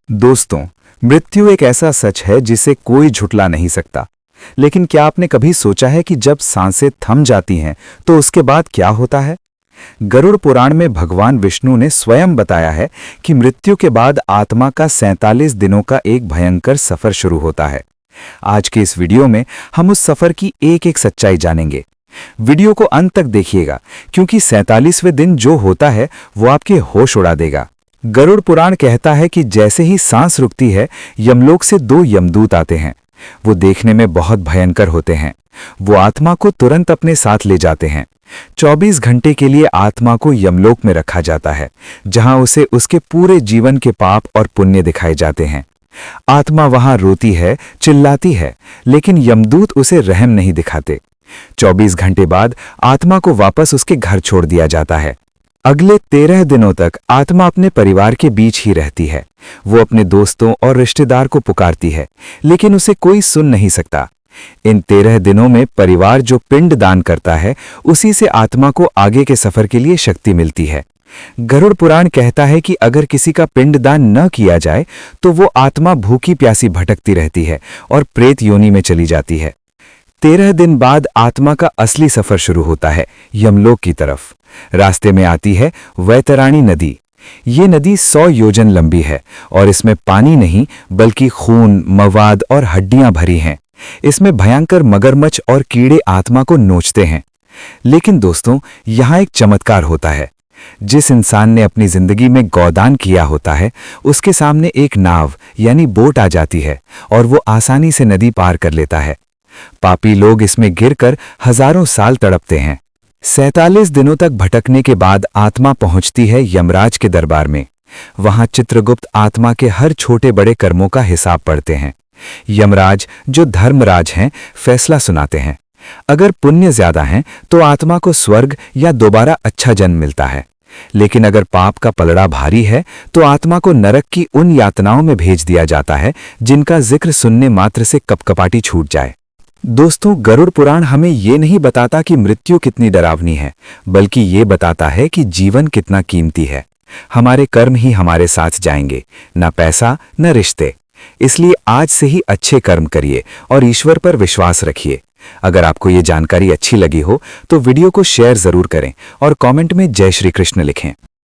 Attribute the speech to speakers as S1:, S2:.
S1: दोस्तों, मृत्यु एक ऐसा सच है जिसे कोई झुठला नहीं सकता। लेकिन क्या आपने कभी सोचा है कि जब सांसें थम जाती हैं तो उसके बाद क्या होता है? गरुड़ पुराण में भगवान विष्णु ने स्वयं बताया है कि मृत्यु के बाद आत्मा का 47 दिनों का एक भयंकर सफर शुरू होता है। आज के इस वीडियो में हम उस सफर की एक एक सच्चाई जानेंगे। वीडियो को अंत तक देखिएगा, क्योंकि 47वें दिन जो होता है वो आपके होश उड़ा देगा। गरुड़ पुराण कहता है कि जैसे ही सांस रुकती है, यमलोक से 2 यमदूत आते हैं। वो देखने में बहुत भयंकर होते हैं। वो आत्मा को तुरंत अपने साथ ले जाते हैं। 24 घंटे के लिए आत्मा को यमलोक में रखा जाता है, जहां उसे उसके पूरे जीवन के पाप और पुण्य दिखाए जाते हैं। आत्मा वहां रोती है, चिल्लाती है, लेकिन यमदूत उसे रहम नहीं दिखाते। 24 घंटे बाद आत्मा को वापस उसके घर छोड़ दिया जाता है। अगले 13 दिनों तक आत्मा अपने परिवार के बीच ही रहती है। वो अपने दोस्तों और रिश्तेदार को पुकारती है, लेकिन उसे कोई सुन नहीं सकता। इन 13 दिनों में परिवार जो पिंड दान करता है, उसी से आत्मा को आगे के सफर के लिए शक्ति मिलती है। गरुड़ पुराण कहता है कि अगर किसी का पिंड दान न किया जाए तो वो आत्मा भूखी प्यासी भटकती रहती है और प्रेत योनि में चली जाती है। 13 दिन बाद आत्मा का असली सफर शुरू होता है, यमलोक की तरफ। रास्ते में आती है वैतराणी नदी। ये नदी 100 योजन लंबी है और इसमें पानी नहीं बल्कि खून, मवाद और हड्डियां भरी हैं। इसमें भयंकर मगरमच्छ और कीड़े आत्मा को नोचते हैं। लेकिन दोस्तों, यहाँ एक चमत्कार होता है। जिस इंसान ने अपनी जिंदगी में गौदान किया होता है, उसके सामने एक नाव यानी बोट आ जाती है और वो आसानी से नदी पार कर लेता है। पापी लोग इसमें गिरकर हजारों साल तड़पते हैं। 47 दिनों तक भटकने के बाद आत्मा पहुंचती है यमराज के दरबार में। वहां चित्रगुप्त आत्मा के हर छोटे बड़े कर्मों का हिसाब पढ़ते हैं। यमराज, जो धर्मराज हैं, फैसला सुनाते हैं। अगर पुण्य ज्यादा हैं तो आत्मा को स्वर्ग या दोबारा अच्छा जन्म मिलता है। लेकिन अगर पाप का पलड़ा भारी है तो आत्मा को नरक की उन यातनाओं में भेज दिया जाता है जिनका जिक्र सुनने मात्र से कपकपाटी छूट जाए। दोस्तों, गरुड़ पुराण हमें ये नहीं बताता कि मृत्यु कितनी डरावनी है, बल्कि ये बताता है कि जीवन कितना कीमती है। हमारे कर्म ही हमारे साथ जाएंगे, न पैसा न रिश्ते। इसलिए आज से ही अच्छे कर्म करिए और ईश्वर पर विश्वास रखिए। अगर आपको ये जानकारी अच्छी लगी हो तो वीडियो को शेयर जरूर करें और कमेंट में जय श्री कृष्ण लिखें।